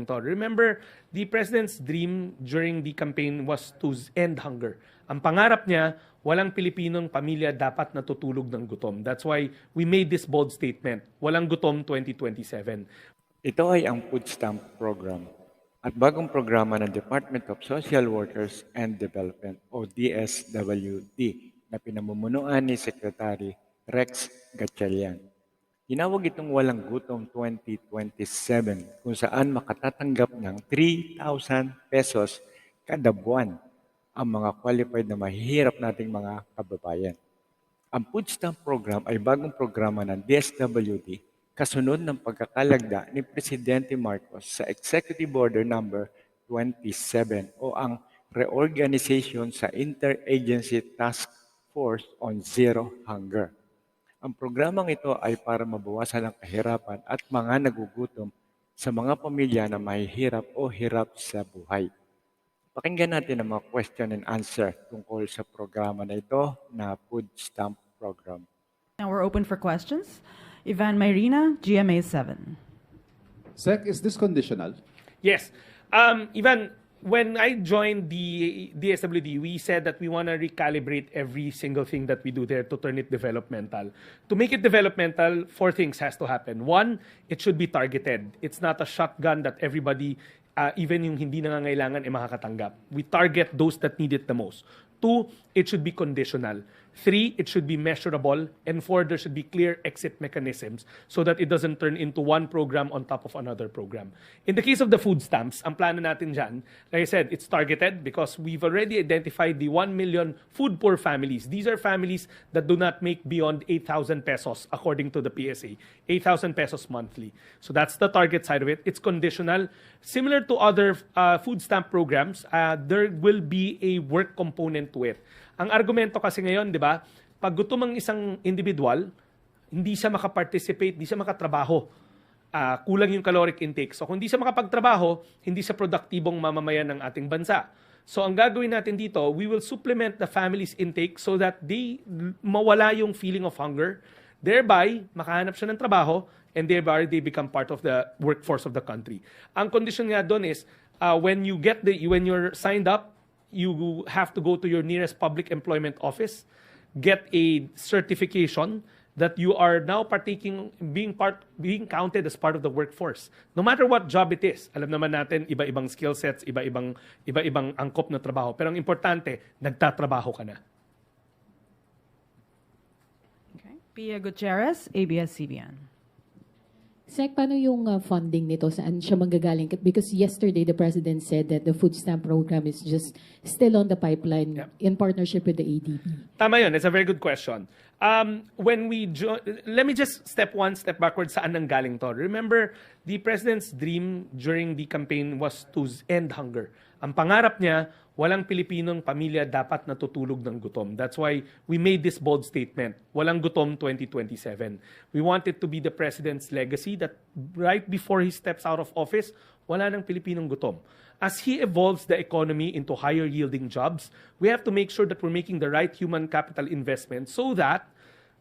Remember, the president's dream during the campaign was to end hunger. Ang pangarap niya, walang Pilipinong pamilya dapat natutulog ng gutom. That's why we made this bold statement, Walang Gutom 2027. Ito ay ang food stamp program at bagong programa ng Department of Social Workers and Development o DSWD na pinamumunuan ni Secretary Rex Gachalian. Tinawag itong Walang Gutom 2027 kung saan makatatanggap ng 3,000 pesos kada buwan ang mga qualified na mahihirap nating mga kababayan. Ang food stamp program ay bagong programa ng DSWD kasunod ng pagkakalagda ni Presidente Marcos sa Executive Order number 27 o ang reorganization sa Interagency Task Force on Zero Hunger. Ang programang ito ay para mabawasan ang kahirapan at mga nagugutom sa mga pamilya na mahihirap o hirap sa buhay. Pakinggan natin ang mga question and answer tungkol sa programa na ito na Food Stamp Program. Now we're open for questions. Ivan Mayrina, GMA 7. Sec, is this conditional? Yes. Ivan, when I joined the DSWD, we said that we want to recalibrate every single thing that we do there to turn it developmental. To make it developmental, 4 things has to happen. 1, it should be targeted. It's not a shotgun that everybody, even yung hindi nangangailangan, makakatanggap. We target those that need it the most. 2, it should be conditional. 3, it should be measurable. And 4, there should be clear exit mechanisms so that it doesn't turn into one program on top of another program. In the case of the food stamps, ang plano natin dyan, like I said, it's targeted because we've already identified the 1 million food poor families. These are families that do not make beyond 8,000 pesos according to the PSA. 8,000 pesos monthly. So that's the target side of it. It's conditional. Similar to other food stamp programs, there will be a work component to it. Ang argumento kasi ngayon, di ba, pag gutom ang isang individual, hindi siya makaparticipate, hindi siya makatrabaho. Kulang yung caloric intake. So kung hindi siya makapagtrabaho, hindi siya produktibong mamamayan ng ating bansa. So ang gagawin natin dito, we will supplement the family's intake so that they mawala yung feeling of hunger. Thereby, makahanap siya ng trabaho and thereby they become part of the workforce of the country. Ang condition nga doon is, when you're signed up, you have to go to your nearest public employment office, get a certification that you are now being counted as part of the workforce. No matter what job it is. Alam naman natin, iba-ibang skill sets, iba-ibang angkop na trabaho. Pero ang importante, nagtatrabaho ka na. Okay. Pia Gutierrez, ABS-CBN. Sec, paano yung funding nito? Saan siya manggagaling? Because yesterday, the President said that the food stamp program is just still on the pipeline in partnership with the ADB. Tama yun. It's a very good question. Let me just step backwards saan nanggaling to. Remember, the President's dream during the campaign was to end hunger. Ang pangarap niya, walang Pilipinong pamilya dapat natutulog ng gutom. That's why we made this bold statement, Walang Gutom 2027. We want it to be the President's legacy that right before he steps out of office, wala nang Pilipinong gutom. As he evolves the economy into higher yielding jobs, we have to make sure that we're making the right human capital investment so that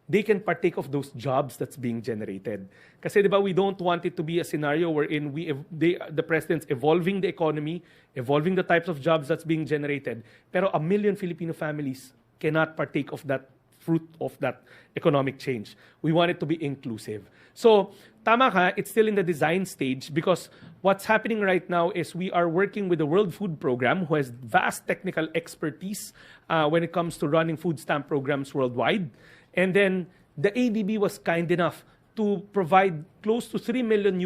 they can partake of those jobs that's being generated. Kasi diba, we don't want it to be a scenario wherein the President's evolving the economy, evolving the types of jobs that's being generated, pero 1 million Filipino families cannot partake of that fruit of that economic change. We want it to be inclusive. So, tama ka, it's still in the design stage because what's happening right now is we are working with the World Food Program who has vast technical expertise when it comes to running food stamp programs worldwide. And then the ADB was kind enough to provide close to $3 million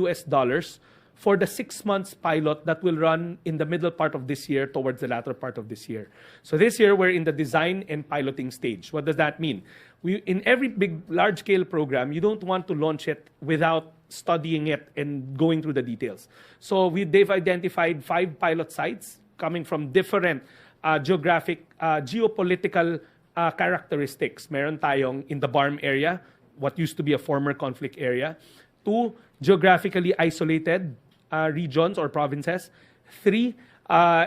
for the 6 months pilot that will run in the middle part of this year towards the latter part of this year. So this year, we're in the design and piloting stage. What does that mean? In every big, large-scale program, you don't want to launch it without studying it and going through the details. So they've identified 5 pilot sites coming from different geopolitical characteristics. Meron tayong in the Barm area, what used to be a former conflict area. 2, geographically isolated regions or provinces. 3,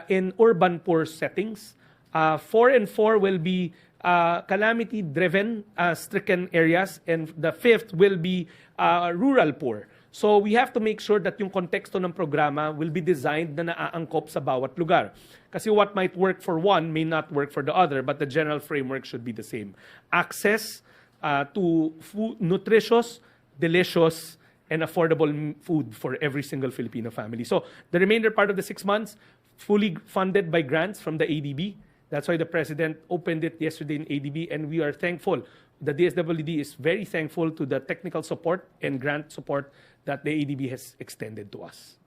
in urban poor settings. 4 and 4 will be calamity-driven, stricken areas. And the 5th will be rural poor. So we have to make sure that yung konteksto ng programa will be designed na naaangkop sa bawat lugar. Kasi what might work for one may not work for the other, but the general framework should be the same. Access to food, nutritious, delicious, and affordable food for every single Filipino family. So the remainder part of the 6 months, fully funded by grants from the ADB. That's why the President opened it yesterday in ADB, and we are thankful. The DSWD is very thankful to the technical support and grant support that the ADB has extended to us.